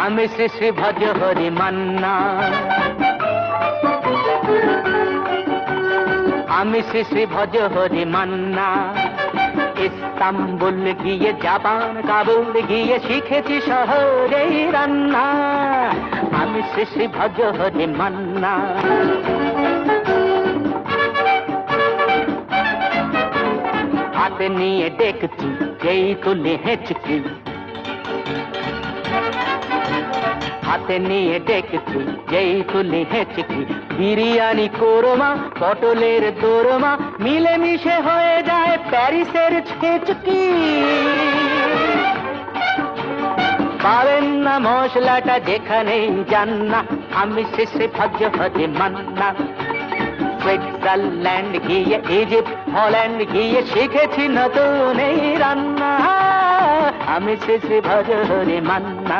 আমি শ্রী শ্রী ভজ হরি মান্না, আমি শ্রী শ্রী ভজ হরি মান্না। ইস্তাম্বুল গিয়ে জাপান কাবুল গিয়ে শিখেছি শহরেই রান্না, আমি শ্রী শ্রী ভজ হরি মান্না। হাতে নিয়ে দেখছি যেই তুলে হেঁচকি, হাতে নিয়ে দেখছি যেই তুলে হেঁচকি, বিরিয়ানি কোরমা পটলের দোরমা মিলেমিশে হয়ে যায় প্যারিসের ছেচকি। পাবেন না মশলাটা যেখানেই যান না, আমি শ্রী শ্রী ভজ হরি মান্না। সুইজারল্যান্ড গিয়ে ইজিপ্ট হল্যান্ড গিয়ে শিখেছি নতুন এই রান্না, আমি শ্রী শ্রী ভজ হরি মান্না।